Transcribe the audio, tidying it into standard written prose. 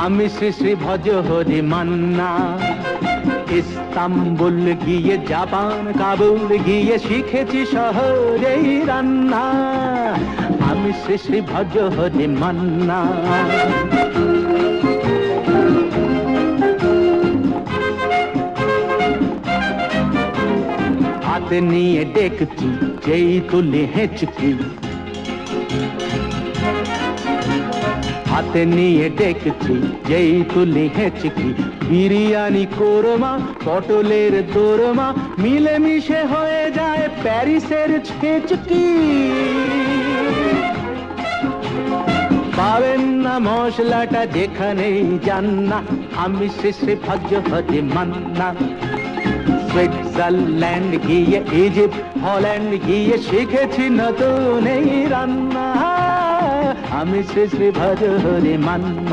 আমি শ্রী শ্রী ভজ হরি মান্না। ইস্তাম্বুল গিয়ে জাপান কাবুল গিয়ে শিখেছি শহরেই রান্না। আমি শ্রী শ্রী ভজ হরি মান্না। হাতে নিয়ে ডেকছি যেই তুলি হেঁচকি, হাতে নিয়ে ডেকছি যেই তুলি হেঁচকি। বিরিয়ানি কোরমা পটলের দোরমা মিলেমিশে হয়ে যায় প্যারিসের ছেচকি। পাবেন না মশলাটা যেখানেই যান না। আমি শ্রী শ্রী ভজ হরি মান্না। সুইজারল্যান্ড গিয়ে ইজিপ্ট হল্যান্ড গিয়ে শিখেছি নতুন এই রান্না। আমি শ্রী শ্রী ভজ হরি মান্না।